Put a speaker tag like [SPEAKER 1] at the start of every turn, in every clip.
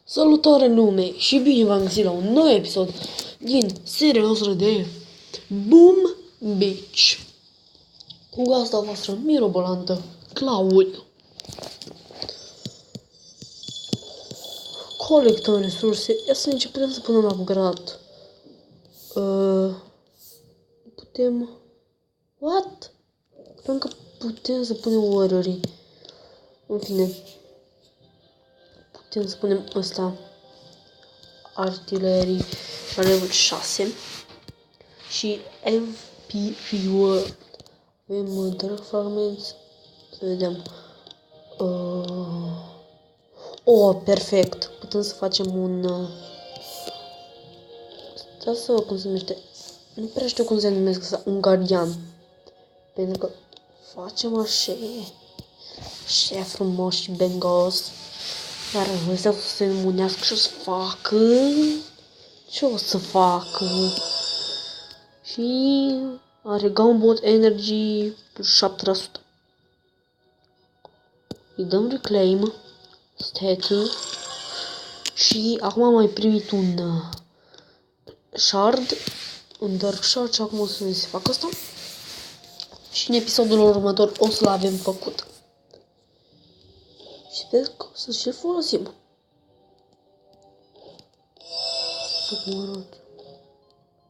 [SPEAKER 1] Salutare lume și bine v-am găsit la un nou episod din seria noastră de Boom Beach. Cu gazda voastră mirobolantă, Claudiu. Colectăm resurse, ia să începem să punem upgrade. Putem... What? Cred că putem să punem warrior-ii. În fine. Putem să punem ăsta. Artilerii la level 6. Și FP World. Avem Dark Fragments. Să vedem. Perfect. Putem să facem un... Stai să văd cum se numește. Nu prea știu cum se numesc asta. Un gardian. Pentru că facem așa. Așa frumos și bengos. Iar ăstea o să se înmunească și o să facă... Ce o să facă? Și are Gunboat Energy plus 7%. Îi dăm reclaim. Statue. Și acum am mai primit un shard. Un dark shard și acum o să se facă asta. Și în episodul următor o să-l avem făcut. Și sper că o să și-l folosim.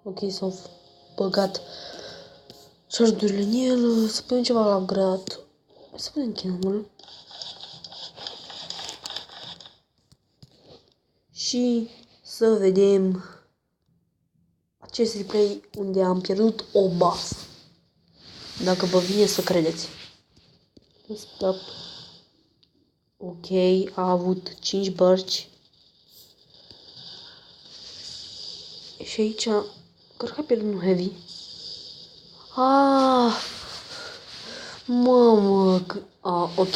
[SPEAKER 1] Ok, s-au băgat shard-urile în el. Să punem ceva la upgrade. Să punem cannon-ul. Și să vedem acest replay unde am pierdut o bază. Dacă vă vine să credeți. Stop. Ok, a avut 5 bărci. Și aici, cred că a pierdut un heavy. Mamă, ok,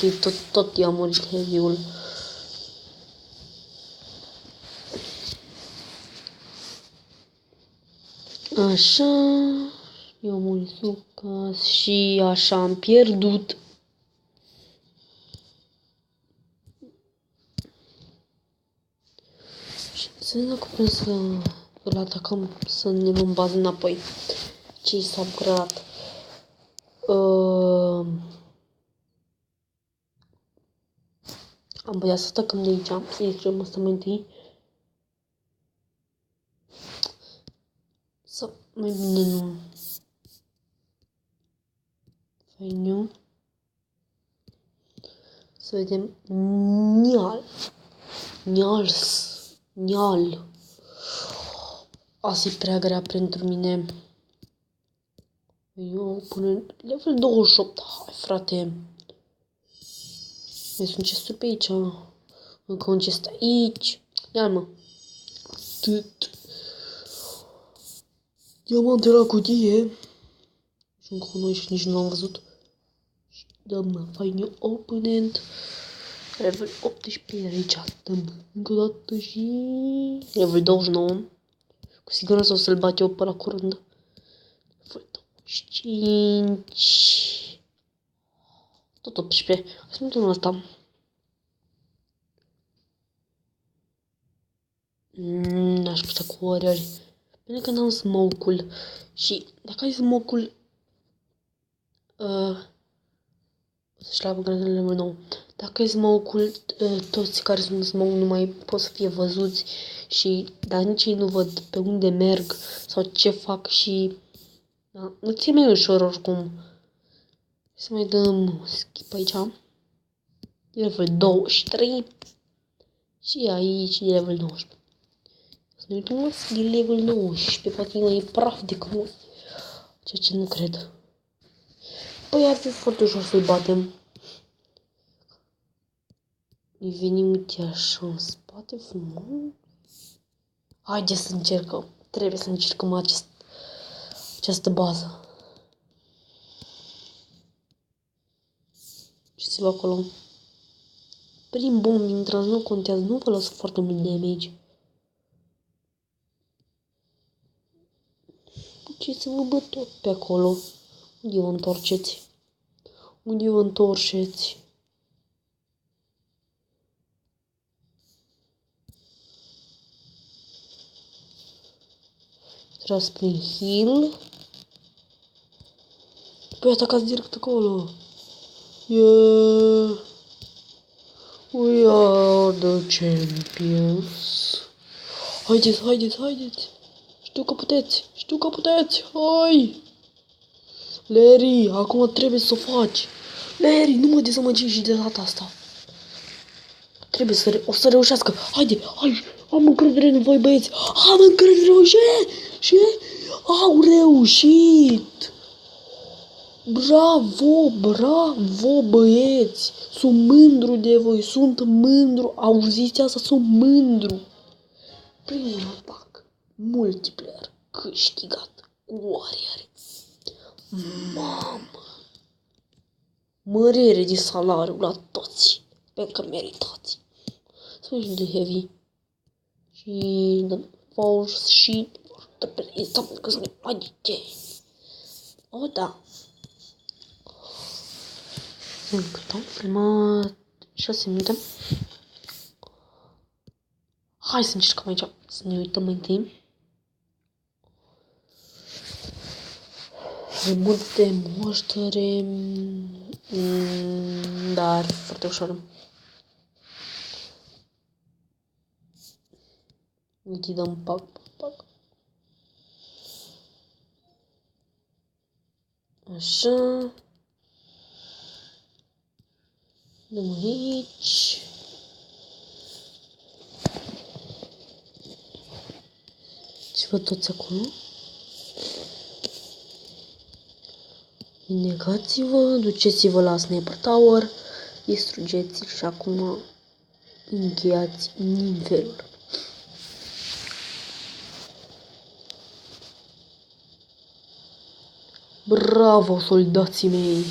[SPEAKER 1] tot i-a murit heavy-ul. Așa, eu am murit Lucas și așa am pierdut. Să vedem dacă putem să îl atacăm, să ne luăm bază înapoi. Ce s-a bucurat. Am putea să atacăm de aici. Să ieșim asta mai întâi. Sau mai bine nu. Fainiu. Să vedem. Nial. Asta e prea grea pentru mine. Eu până level 28. Hai, frate. Mai sunt chesturi pe aici. Încă un chest aici. Ia mă. Atât. Diamante la cutie. Și încă unul și nici nu l-am văzut. Și dăm fain opponent. Level 18 aici. Dăm încă o dată și... Level 29. Cu siguranță o să-l bat eu pe la curând. Level 25. Tot 18. Hai să mergem asta. N-aș putea cu ori. Pentru că n-am smoke-ul. Și dacă ai smoke-ul... să-și la granele level 9. Dacă ai smoke-ul, toți care sunt smoke nu mai pot să fie văzuți. Și dar nici ei nu văd pe unde merg sau ce fac și... Da, nu ți-e mai ușor oricum. Să mai dăm skip aici. Level 23. Și aici level 19. Să ne uităm la skill level 19. Poate e mai praf decât noi. Ceea ce nu cred. Păi ar fi foarte ușor să-i batem. Îi venim uite așa în spate frumos. Haideți să încercăm. Trebuie să încercăm această bază. Ce-ți-vă acolo? Prin bomb intrați, nu contează, nu vă lasă foarte mult damage. Ce să vă băt tot pe acolo? Unde vă întorceți? Unde vă întorceți? Tras prin heal. Păi atacați direct acolo. Yeah. We are the champions. Haideți. Știu că puteți. Hai. Larry, acum trebuie să o faci. Larry, nu mă dezamăgi și de data asta. Trebuie o să reușească. Hai, am încredere în voi, băieți. Am încredere în voi și au reușit. Bravo, băieți. Sunt mândru de voi, sunt mândru. Auziți asta? Sunt mândru. Primul atac multiplayer câștigat cu Warrior. Mamă. Mărire de salariu la toți. Pentru că meritați. Sunt de heavy. Și de force și de presă, că să ne adice. O, da. Cât am filmat? 6 minute. Hai să încercăm aici. Să ne uităm mai întâi. De multe moștere. Dar foarte ușor. Îi dăm pac. Așa. Dăm aici. Și văd toți acolo. Negați-vă, duceți-vă la Sniper Tower, distrugeți-l și acum încheiați nivelul. Bravo, soldații mei!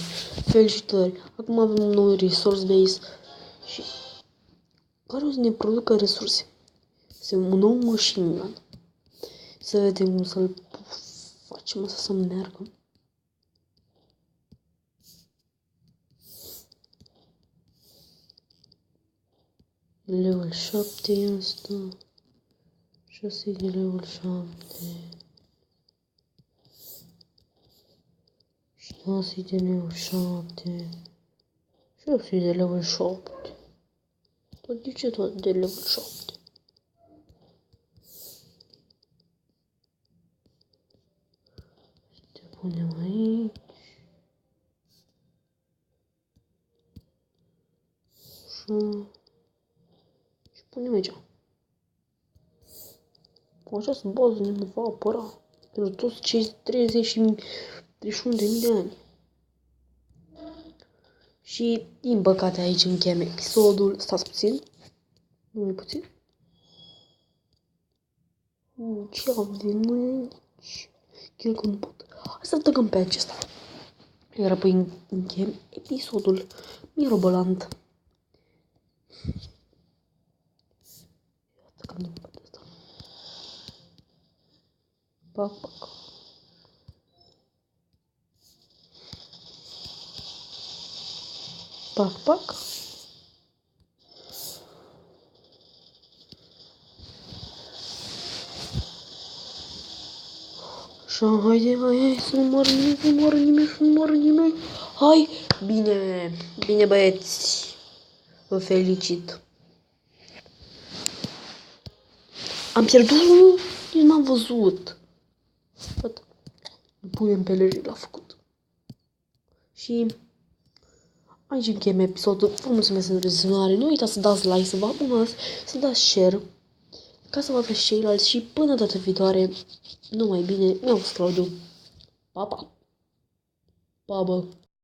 [SPEAKER 1] Felicitări! Acum avem un nou resource base și care o să ne producă resurse. Este un nou machine gun. Să vedem cum să-l facem să meargă. Level 7 asta. 6 de level 7. 6 de level 7. 6 de level 7. Tot de ce tot de level 7? Te punem aici. Așa. Și punem aici. Cu această bază ne va apăra pentru toți cei 31.000 de ani. Și, din păcate, aici încheiem episodul. Stați puțin. Nu mai puțin. Ce avem aici? Cred că nu pot. Hai să tăgăm pe acesta. Iar apoi încheiem episodul mirobolant. Tăgăm din partea asta. Pac. Așa, hai, să nu moară nimeni. Hai, bine băieți, vă felicit. Am pierdut, nici n-am văzut. Uite, punem pe Larry, l-a făcut. Și aici încheiem episodul. Vă mulțumesc pentru rezonare. Nu uitați să dați like, să vă abonați, să dați share, ca să vadă și ceilalți. Și până data viitoare, numai bine, mi-am fost Claudiu. Pa, bă.